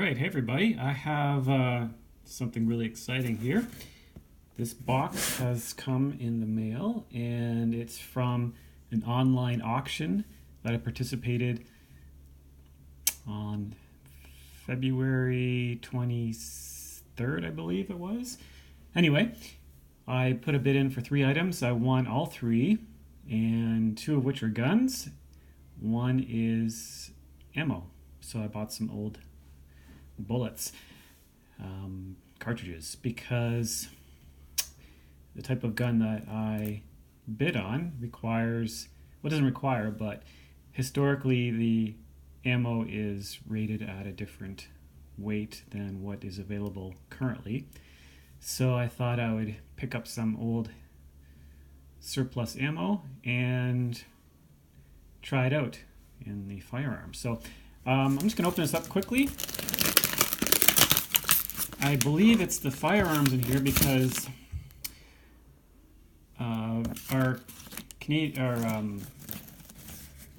Alright, hey everybody. I have something really exciting here. This box has come in the mail and it's from an online auction that I participated on February 23rd, I believe it was. Anyway, I put a bid in for 3 items. I won all 3, and 2 of which are guns. 1 is ammo. So I bought some old bullets, cartridges, because the type of gun that I bid on requires, well, it doesn't require, but historically the ammo is rated at a different weight than what is available currently. So I thought I would pick up some old surplus ammo and try it out in the firearm. So I'm just going to open this up quickly. I believe it's the firearms in here because our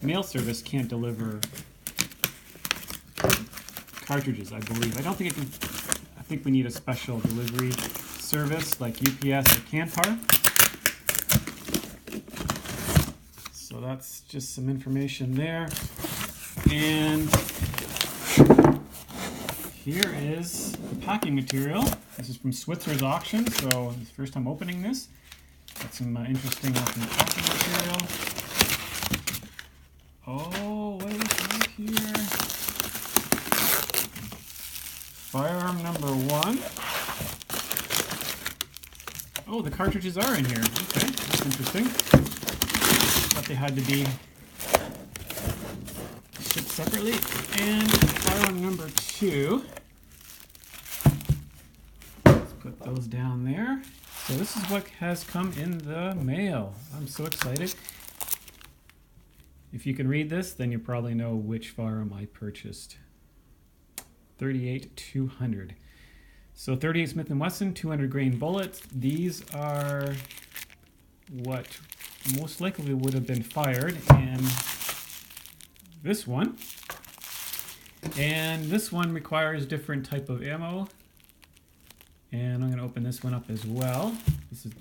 mail service can't deliver cartridges, I believe. I don't think it can. I think we need a special delivery service like UPS or Canpar. So that's just some information there. And here is the packing material. This is from Switzer's auction, so it's the first time opening this. Got some interesting looking packing material. Oh, what is right here? Firearm number 1. Oh, the cartridges are in here. Okay, that's interesting. Thought they had to be shipped separately. And firearm number 2. Let's put those down there. So this is what has come in the mail. I'm so excited. If you can read this, then you probably know which firearm I purchased. 38-200. So 38 Smith & Wesson 200 grain bullets. These are what most likely would have been fired in this one. And this one requires different type of ammo. And I'm going to open this one up as well.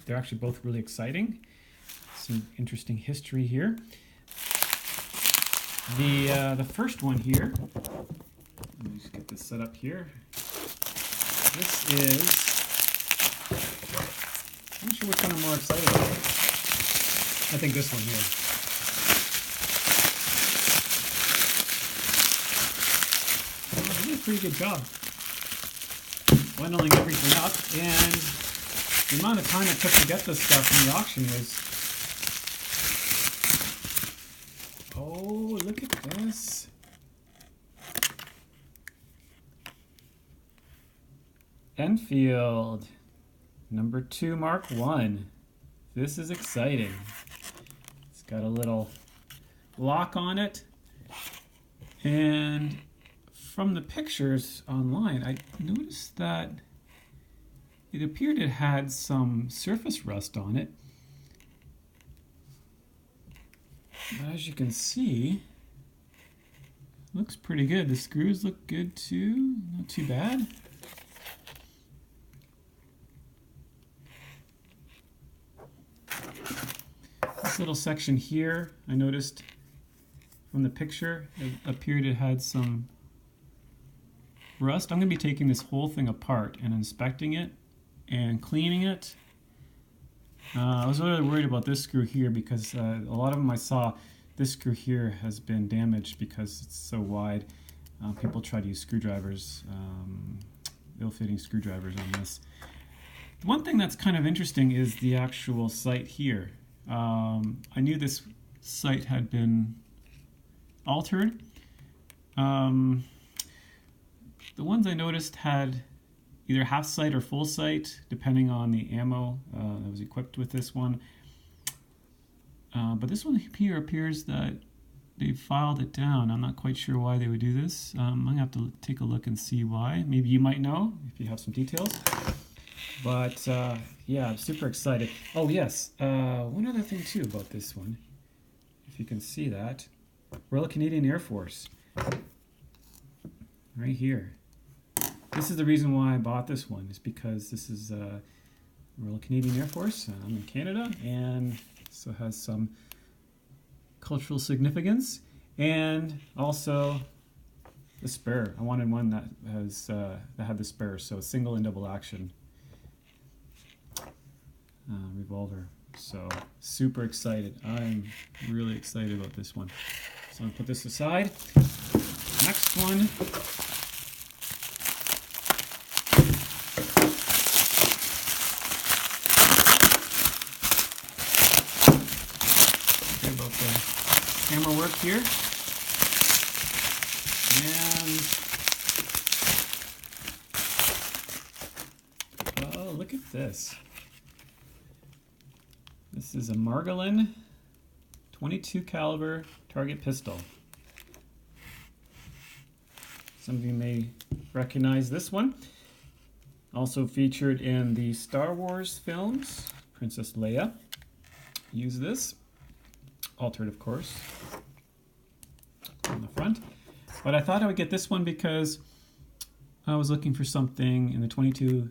They're actually both really exciting. Some interesting history here. The first one here, let me just get this set up here. This is, I'm not sure which one I'm more excited about. I think this one here. Well, did a pretty good job bundling everything up, and the amount of time it took to get this stuff in the auction was, oh, look at this. Enfield number 2 Mark I. This is exciting. It's got a little lock on it, and from the pictures online, I noticed that it appeared it had some surface rust on it. But as you can see, it looks pretty good. The screws look good too, not too bad. This little section here, I noticed from the picture, it appeared it had some rust. I'm going to be taking this whole thing apart and inspecting it and cleaning it. I was really worried about this screw here because a lot of them I saw, this screw here has been damaged because it's so wide. People try to use screwdrivers, ill-fitting screwdrivers on this. One thing that's kind of interesting is the actual sight here. I knew this sight had been altered. The ones I noticed had either half sight or full sight, depending on the ammo that was equipped with this one. But this one here appears that they filed it down. I'm not quite sure why they would do this. I'm going to have to take a look and see why. Maybe you might know if you have some details. But yeah, I'm super excited. Oh yes, one other thing too about this one, if you can see that, Royal Canadian Air Force, right here. This is the reason why I bought this one, is because this is Royal Canadian Air Force. I'm in Canada, and so it has some cultural significance. And also the spur. I wanted one that has that had the spur, so single and double action revolver. So super excited. I'm really excited about this one. So I'm gonna put this aside. Next one. Okay, about the camera work here. And oh, look at this. This is a Margolin 22 caliber target pistol. Some of you may recognize this one. Also featured in the Star Wars films. Princess Leia used this. Altered, of course, on the front. But I thought I would get this one because I was looking for something in the 22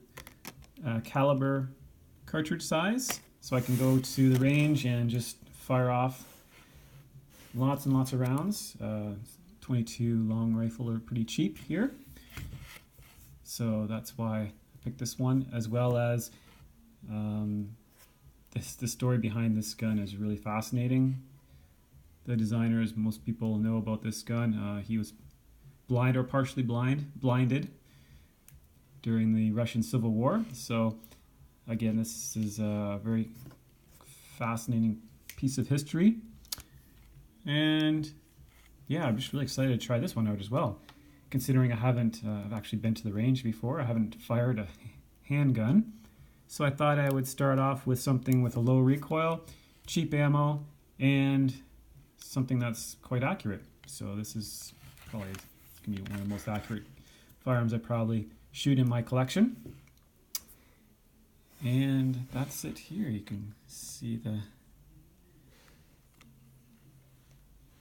caliber cartridge size, so I can go to the range and just fire off lots and lots of rounds. 22 long rifle are pretty cheap here, so that's why I picked this one, as well as the story behind this gun is really fascinating. The designer, as most people know about this gun, he was blind or partially blinded during the Russian Civil War. So again, this is a very fascinating piece of history. And yeah, I'm just really excited to try this one out as well. Considering I haven't I've actually been to the range before, I haven't fired a handgun. So I thought I would start off with something with a low recoil, cheap ammo, and something that's quite accurate. So this is probably going to be one of the most accurate firearms I probably shoot in my collection. And that's it here. You can see the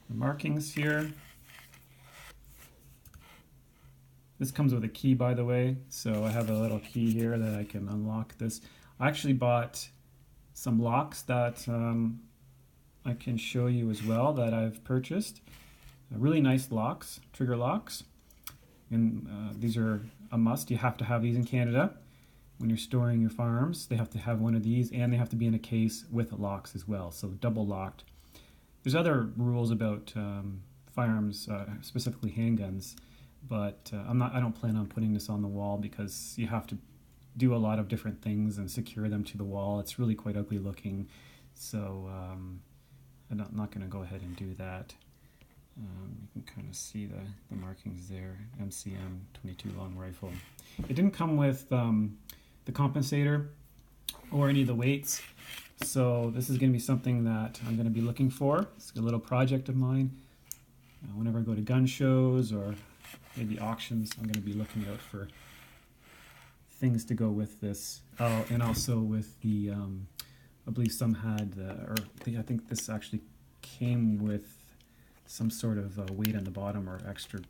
markings here. This comes with a key, by the way, so I have a little key here that I can unlock this. I actually bought some locks that I can show you as well that I've purchased. Really nice locks, trigger locks. And these are a must. You have to have these in Canada when you're storing your firearms. They have to have one of these, and they have to be in a case with locks as well, so double locked. There's other rules about firearms, specifically handguns, but I don't plan on putting this on the wall because you have to do a lot of different things and secure them to the wall. It's really quite ugly looking, so I'm not going to go ahead and do that. You can kind of see the markings there. MCM 22 long rifle. It didn't come with the compensator or any of the weights, so this is going to be something that I'm going to be looking for. It's a little project of mine. Whenever I go to gun shows or maybe auctions, I'm going to be looking out for things to go with this. Oh, and also with the, I believe some had, I think this actually came with some sort of weight on the bottom or extra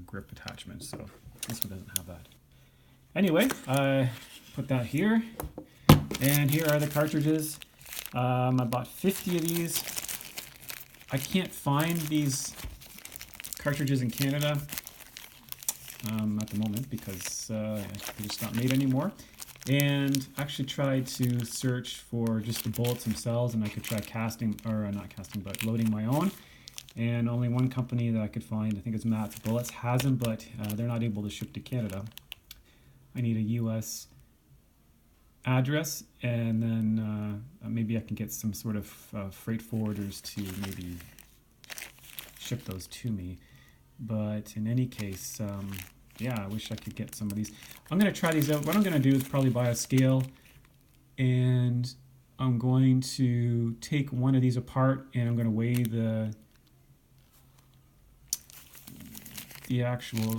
grip attachment, so this one doesn't have that. Anyway, I put that here, and here are the cartridges. I bought 50 of these. I can't find these cartridges in Canada at the moment because they're just not made anymore. And actually tried to search for just the bullets themselves, and I could try casting, or not casting, but loading my own. And only one company that I could find, I think it's Matt's Bullets, has them, but they're not able to ship to Canada. I need a US address, and then maybe I can get some sort of freight forwarders to maybe ship those to me. But in any case, yeah, I wish I could get some of these. I'm going to try these out. What I'm going to do is probably buy a scale, and I'm going to take one of these apart, and I'm going to weigh the actual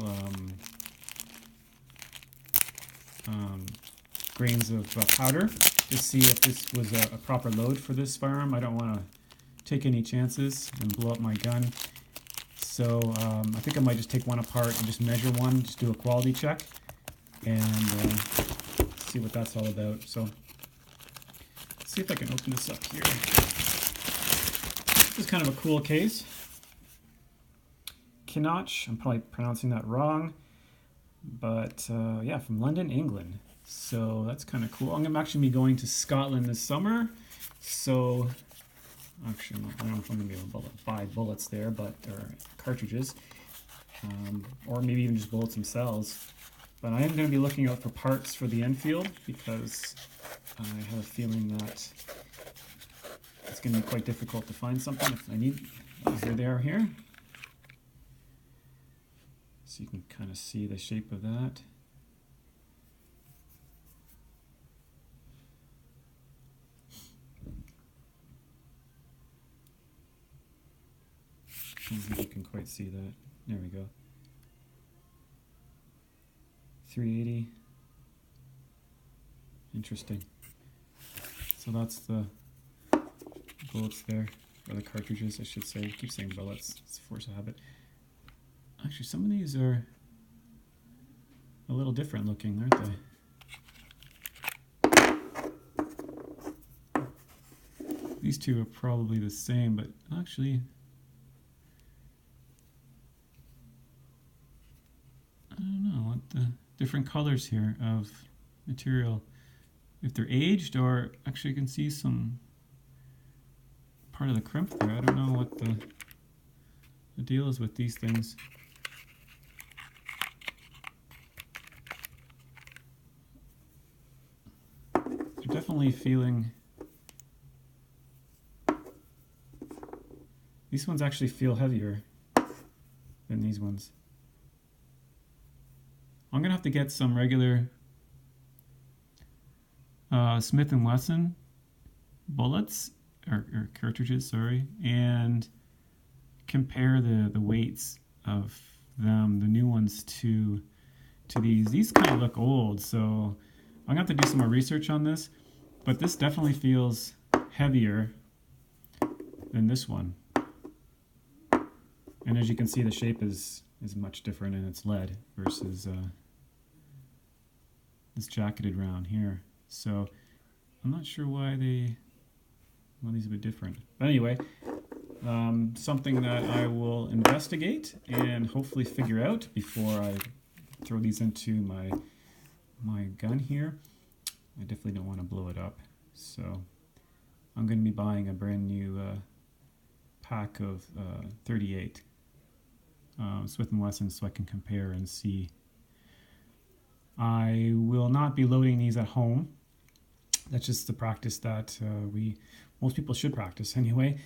grains of powder to see if this was a proper load for this firearm. I don't want to take any chances and blow up my gun. So I think I might just take one apart and just measure one, just do a quality check. and see what that's all about. So let's see if I can open this up here. This is kind of a cool case. Kinoch, I'm probably pronouncing that wrong, but yeah, from London, England. So that's kind of cool. I'm actually be going to Scotland this summer, so actually I don't know if I'm going to be able to buy bullets there, but or cartridges, or maybe even just bullets themselves. But I am going to be looking out for parts for the Enfield because I have a feeling that it's going to be quite difficult to find something if I need. Here they are here. So you can kind of see the shape of that. I don't think you can quite see that. There we go. 380. Interesting. So that's the bullets there, or the cartridges, I should say. I keep saying bullets. It's a force of habit. Actually, some of these are a little different looking, aren't they? These two are probably the same, but actually, I don't know what the different colors here of material, if they're aged, or actually you can see some part of the crimp there. I don't know what the deal is with these things. They're definitely feeling, these ones actually feel heavier than these ones. I'm gonna have to get some regular Smith & Wesson bullets, or cartridges, sorry, and compare the weights of them, the new ones, to these. These kind of look old, so I'm gonna have to do some more research on this, but this definitely feels heavier than this one. And as you can see, the shape is much different, and it's lead versus this jacketed round here. So I'm not sure why these are a bit different. But anyway, something that I will investigate and hopefully figure out before I throw these into my gun here. I definitely don't want to blow it up. So I'm going to be buying a brand new pack of 38 Smith & Wesson so I can compare and see. I will not be loading these at home. That's just the practice that most people should practice anyway,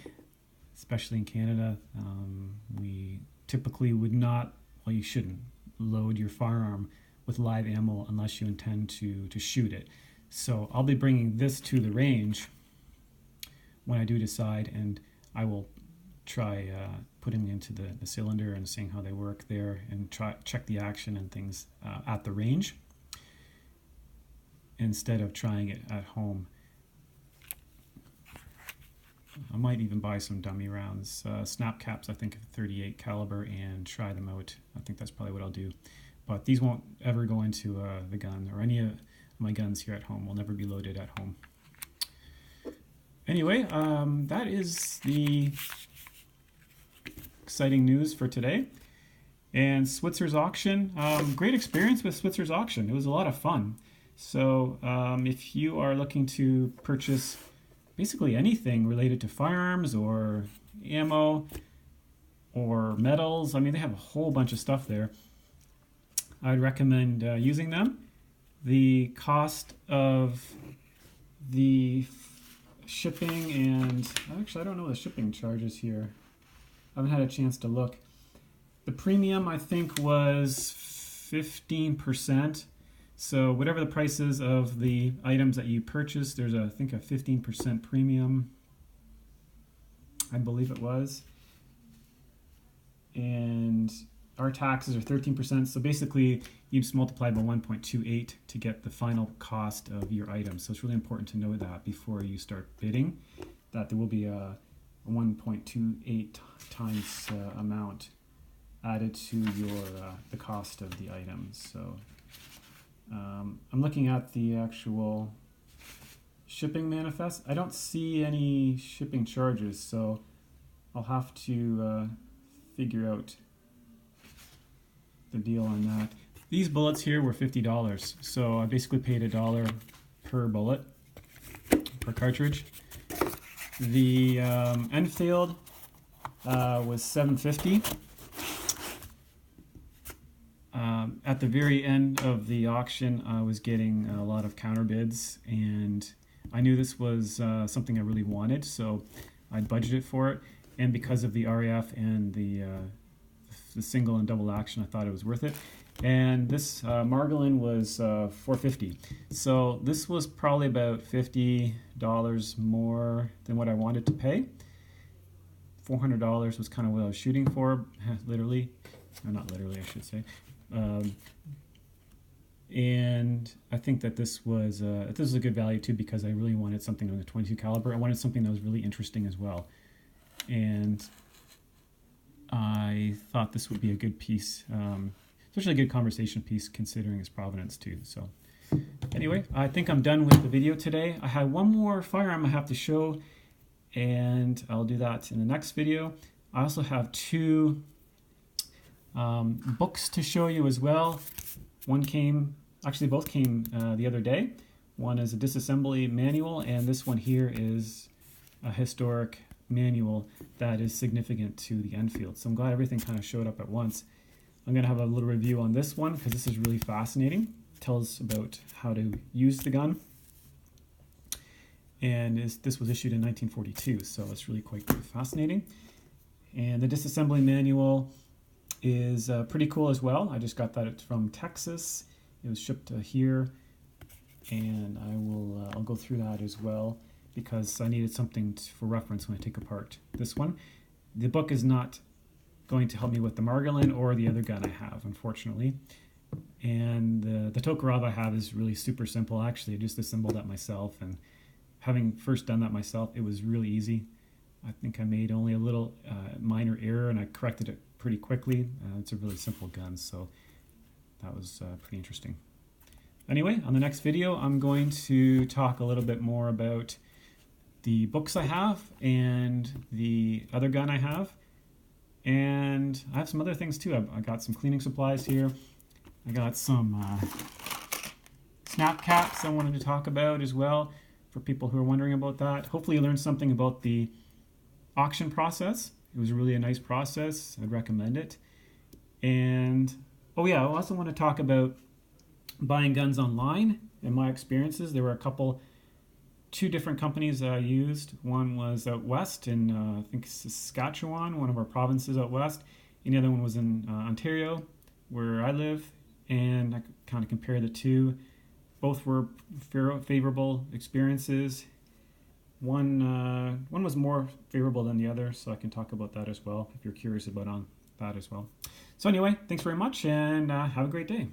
especially in Canada. We typically would not, well, you shouldn't load your firearm with live ammo unless you intend to shoot it. So I'll be bringing this to the range when I do decide, and I will try putting into the cylinder and seeing how they work there, and check the action and things at the range instead of trying it at home. I might even buy some dummy rounds, snap caps, I think, of 38 caliber, and try them out. I think that's probably what I'll do. But these won't ever go into the gun, or any of my guns here at home will never be loaded at home. Anyway, that is the exciting news for today. And Switzer's auction, great experience with Switzer's auction. It was a lot of fun. So if you are looking to purchase basically anything related to firearms or ammo or metals, I mean, they have a whole bunch of stuff there. I'd recommend using them. The cost of the shipping, and actually I don't know the shipping charges here. I haven't had a chance to look. The premium, I think, was 15%. So whatever the price is of the items that you purchase, there's I think a 15% premium, I believe it was. And our taxes are 13%. So basically you just multiply by 1.28 to get the final cost of your item. So it's really important to know that before you start bidding, that there will be a 1.28 times amount added to your the cost of the items. So I'm looking at the actual shipping manifest. I don't see any shipping charges, so I'll have to figure out the deal on that. These bullets here were $50, so I basically paid $1 per bullet, per cartridge. The Enfield was $7.50. At the very end of the auction, I was getting a lot of counter bids, and I knew this was something I really wanted, so I budgeted for it. And because of the RCAF and the single and double action, I thought it was worth it. And this Margolin was $4.50. So this was probably about $50 more than what I wanted to pay. $400 was kind of what I was shooting for, literally. Or not literally, I should say. And I think that this was a good value too, because I really wanted something on the .22 caliber. I wanted something that was really interesting as well. And I thought this would be a good piece, especially a good conversation piece considering its provenance too. So anyway, I think I'm done with the video today. I have one more firearm I have to show, and I'll do that in the next video. I also have two books to show you as well. One came, actually both came the other day. One is a disassembly manual, and this one here is a historic manual that is significant to the Enfield. So I'm glad everything kind of showed up at once. I'm going to have a little review on this one because this is really fascinating. It tells about how to use the gun. And this was issued in 1942, so it's really quite fascinating. And the disassembly manual is pretty cool as well. I just got that from Texas. It was shipped here, and I'll go through that as well, because I needed something for reference when I take apart this one. The book is not going to help me with the Margolin or the other gun I have, unfortunately. And the Tokarev I have is really super simple. Actually, I just assembled that myself, and having first done that myself, it was really easy. I think I made only a little minor error, and I corrected it pretty quickly. It's a really simple gun, so that was pretty interesting. Anyway, on the next video, I'm going to talk a little bit more about the books I have and the other gun I have. And I have some other things too. I got some cleaning supplies here. I got some snap caps I wanted to talk about as well for people who are wondering about that. Hopefully you learned something about the auction process. It was really a nice process. I'd recommend it. And oh yeah, I also want to talk about buying guns online and my experiences. There were two different companies that I used. One was out west in I think Saskatchewan, one of our provinces out west, and the other one was in Ontario, where I live. And I kind of compared the two. Both were favorable experiences. One was more favorable than the other, so I can talk about that as well if you're curious about that as well. So anyway, thanks very much, and have a great day.